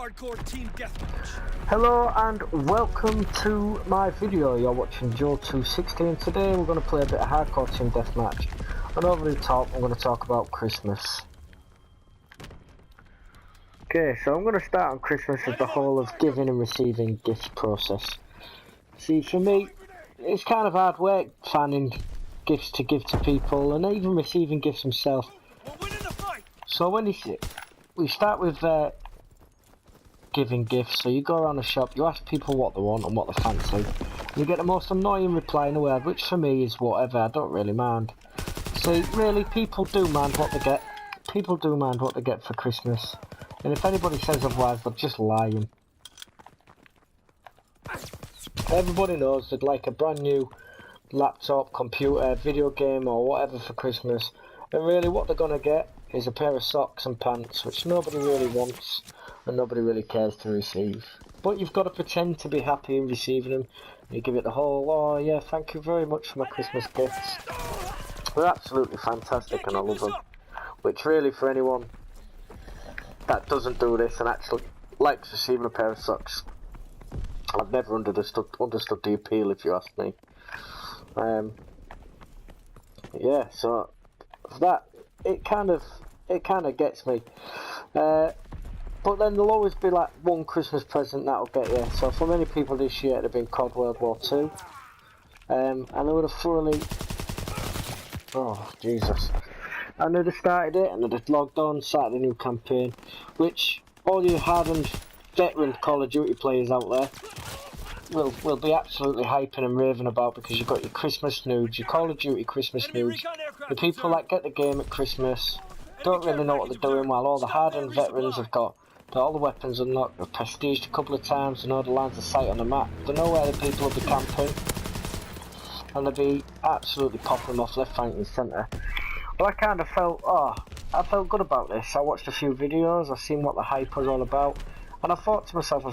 hardcore team deathmatch. Hello and welcome to my video. You're watching Joe260 and today we're going to play a bit of hardcore team deathmatch. And over the top I'm going to talk about Christmas. Okay, so I'm going to start on Christmas as the whole of giving and receiving gifts process. See, for me, it's kind of hard work finding gifts to give to people and even receiving gifts himself. So when we start with giving gifts, so you go around the shop, you ask people what they want and what they fancy, and you get the most annoying reply in the world, which for me is whatever, I don't really mind. See, really, people do mind what they get. People do mind what they get for Christmas, and if anybody says otherwise, they're just lying. Everybody knows they'd like a brand new laptop, computer, video game or whatever for Christmas, and really what they're gonna get is a pair of socks and pants, which nobody really wants and nobody really cares to receive. But you've got to pretend to be happy in receiving them. You give it the whole, oh yeah, thank you very much for my Christmas gifts. They're absolutely fantastic and I love them. Which really, for anyone that doesn't do this and actually likes receiving a pair of socks, I've never understood the appeal, if you ask me. Yeah, so that it kind of gets me. But then there'll always be like one Christmas present that'll get you. So for many people this year it'd have been COD World War II. And I would have thoroughly, oh Jesus, and they'd have started it and they'd have logged on, started a new campaign, which all you hardened veteran Call of Duty players out there will be absolutely hyping and raving about, because you've got your Christmas nudes, your Call of Duty Christmas nudes, the people that get the game at Christmas don't really know what they're doing, while all the hardened veterans have got all the weapons unlocked, they've prestiged a couple of times, they know the lines of sight on the map, they know where the people will be camping, and they'll be absolutely popping them off left, right and centre. But I kind of felt, I felt good about this. I watched a few videos, I've seen what the hype was all about, and I thought to myself,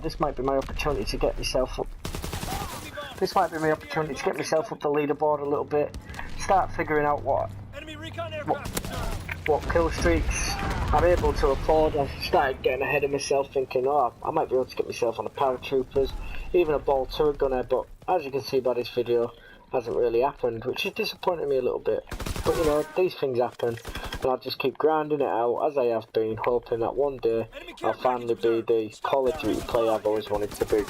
this might be my opportunity to get myself up. This might be my opportunity to get myself up the leaderboard a little bit, start figuring out what kill streaks I'm able to afford. I started getting ahead of myself, thinking, I might be able to get myself on the paratroopers, even a ball turret gunner, but as you can see by this video, hasn't really happened, which is disappointing me a little bit. But you know, these things happen, and I'll just keep grinding it out as I have been, hoping that one day I'll finally be the Call of Duty player I've always wanted to be.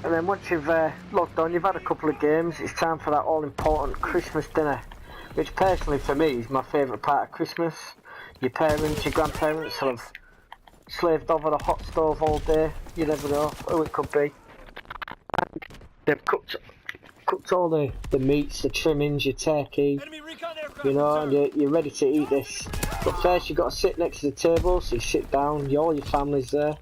And then once you've logged on, you've had a couple of games, it's time for that all-important Christmas dinner, which personally for me is my favourite part of Christmas. Your parents, your grandparents will have slaved over the hot stove all day, you never know who it could be. And they've cooked all the meats, the trimmings, your turkey, you know, and you're ready to eat this. But first you've got to sit next to the table, so you sit down, all your family's there.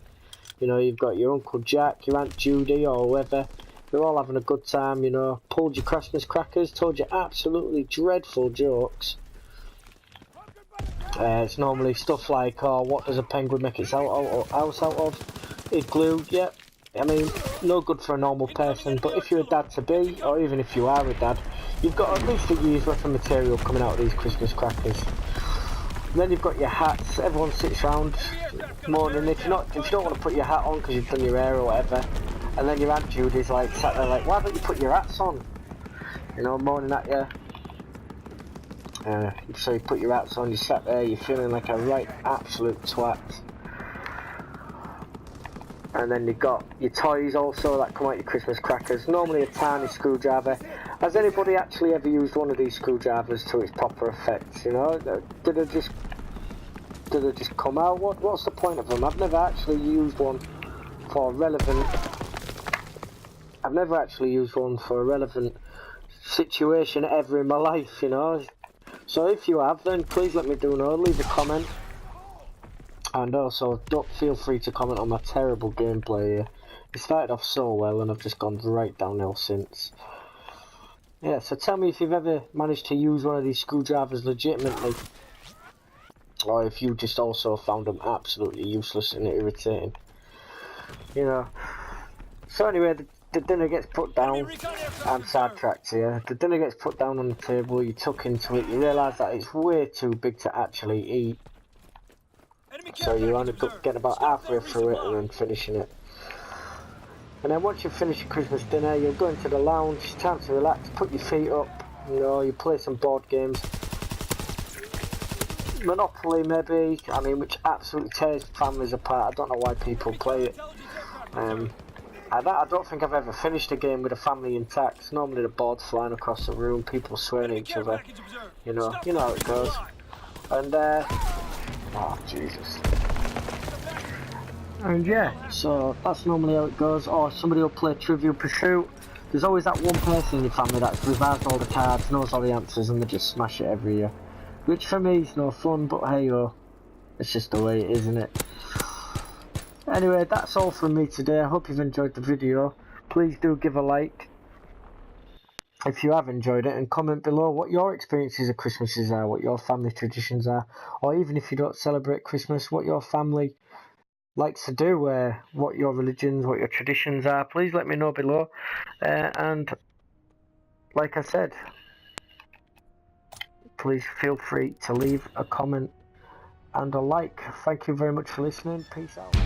You know, you've got your Uncle Jack, your Aunt Judy or whoever. They're all having a good time, you know. Pulled your Christmas crackers, told you absolutely dreadful jokes. It's normally stuff like, what does a penguin make its house out of? It's glued, yeah. I mean, no good for a normal person, but if you're a dad-to-be, or even if you are a dad, you've got at least a year's worth of material coming out of these Christmas crackers. And then you've got your hats, everyone sits around moaning if you don't want to put your hat on because you've done your hair or whatever, and then your Aunt Judy's like sat there like, why don't you put your hats on? You know, moaning at you. So you put your hats on, you sat there, you're feeling like a right absolute twat. And then you've got your toys also that come out your Christmas crackers, normally a tiny screwdriver. Has anybody actually ever used one of these screwdrivers to its proper effect, you know? Did it just come out? What's the point of them? I've never actually used one for a relevant situation ever in my life, you know? So if you have, then please let me know, leave a comment. And also, don't feel free to comment on my terrible gameplay here. It started off so well and I've just gone right downhill since. Yeah, so tell me if you've ever managed to use one of these screwdrivers legitimately. Or if you just also found them absolutely useless and irritating. You know. So anyway, the dinner gets put down. I'm sidetracked here. The dinner gets put down on the table, you tuck into it, you realise that it's way too big to actually eat. So you end up getting about halfway through it and then finishing it. And then once you finish your Christmas dinner, you'll go into the lounge, it's time to relax, put your feet up, you know, you play some board games. Monopoly maybe, I mean, which absolutely tears families apart. I don't know why people play it. I don't think I've ever finished a game with a family intact. It's normally the board's flying across the room, people swearing at each other. You know how it goes. And oh Jesus. And yeah, so that's normally how it goes. Or somebody will play Trivial Pursuit. There's always that one person in your family that's revised all the cards, knows all the answers, and they just smash it every year. Which for me is no fun, but hey oh, it's just the way it is, isn't it? Anyway, that's all from me today. I hope you've enjoyed the video. Please do give a like if you have enjoyed it, and comment below what your experiences of Christmases are, what your family traditions are, or even if you don't celebrate Christmas, what your family likes to do, what your religions, what your traditions are. Please let me know below. And like I said, please feel free to leave a comment and a like. Thank you very much for listening. Peace out.